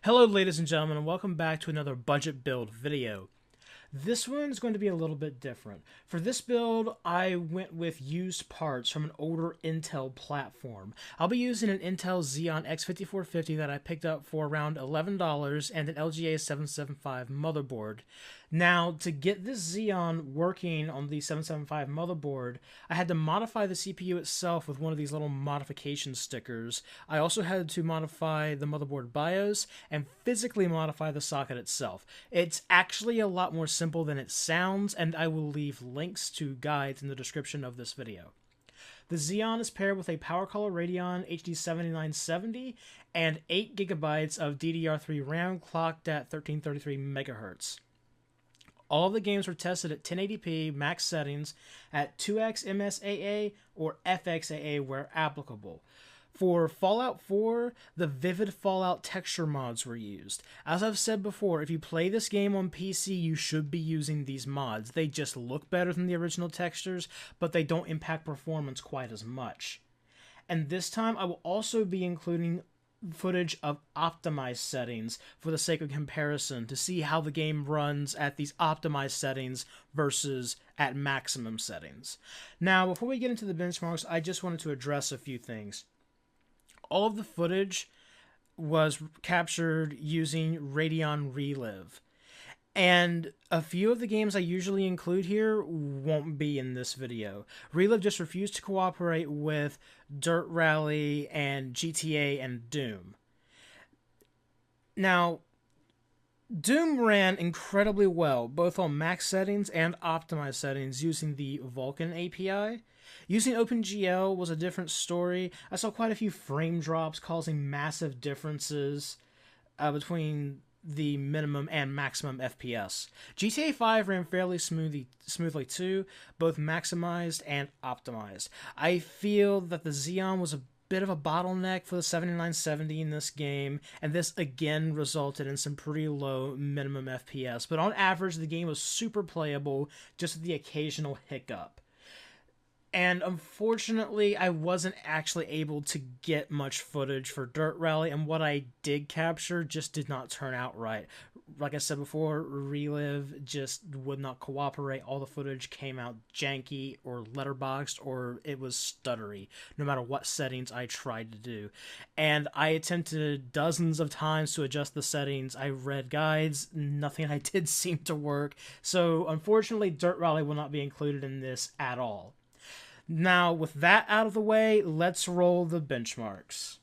Hello ladies and gentlemen, and welcome back to another budget build video. This one's going to be a little bit different. For this build, I went with used parts from an older Intel platform. I'll be using an Intel Xeon X5450 that I picked up for around $11 and an LGA 775 motherboard. Now, to get this Xeon working on the 775 motherboard, I had to modify the CPU itself with one of these little modification stickers. I also had to modify the motherboard BIOS and physically modify the socket itself. It's actually a lot more simple than it sounds, and I will leave links to guides in the description of this video. The Xeon is paired with a power-color Radeon HD7970 and 8GB of DDR3 RAM clocked at 1333 MHz. All of the games were tested at 1080p max settings at 2x MSAA or FXAA where applicable. For Fallout 4, the Vivid Fallout texture mods were used. As I've said before, if you play this game on PC, you should be using these mods. They just look better than the original textures, but they don't impact performance quite as much. And this time, I will also be including footage of optimized settings for the sake of comparison to see how the game runs at these optimized settings versus at maximum settings. Now, before we get into the benchmarks, I just wanted to address a few things. All of the footage was captured using Radeon Relive. And a few of the games I usually include here won't be in this video. Relive just refused to cooperate with Dirt Rally and GTA and Doom. Now, Doom ran incredibly well, both on max settings and optimized settings using the Vulkan API. Using OpenGL was a different story. I saw quite a few frame drops causing massive differences between the minimum and maximum FPS. GTA 5 ran fairly smoothly too, both maximized and optimized. I feel that the Xeon was a bit of a bottleneck for the 7970 in this game, and this again resulted in some pretty low minimum FPS, but on average the game was super playable, just with the occasional hiccup. And unfortunately, I wasn't actually able to get much footage for Dirt Rally, and what I did capture just did not turn out right. Like I said before, Relive just would not cooperate. All the footage came out janky or letterboxed, or it was stuttery, no matter what settings I tried to do. And I attempted dozens of times to adjust the settings. I read guides, nothing I did seemed to work. So unfortunately, Dirt Rally will not be included in this at all. Now, with that out of the way, let's roll the benchmarks.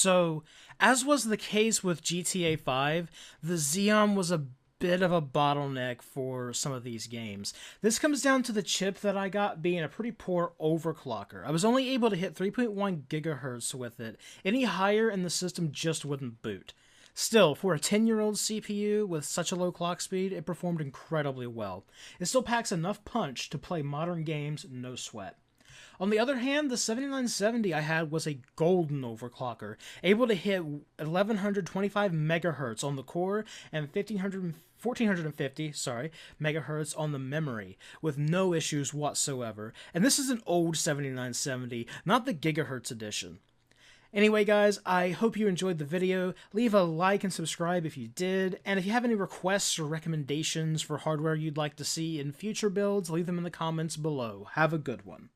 So, as was the case with GTA 5, the Xeon was a bit of a bottleneck for some of these games. This comes down to the chip that I got being a pretty poor overclocker. I was only able to hit 3.1 gigahertz with it. Any higher and the system just wouldn't boot. Still, for a 10-year-old CPU with such a low clock speed, it performed incredibly well. It still packs enough punch to play modern games, no sweat. On the other hand, the 7970 I had was a golden overclocker, able to hit 1125 megahertz on the core and 1450 megahertz on the memory, with no issues whatsoever. And this is an old 7970, not the gigahertz edition. Anyway, guys, I hope you enjoyed the video. Leave a like and subscribe if you did, and if you have any requests or recommendations for hardware you'd like to see in future builds, leave them in the comments below. Have a good one.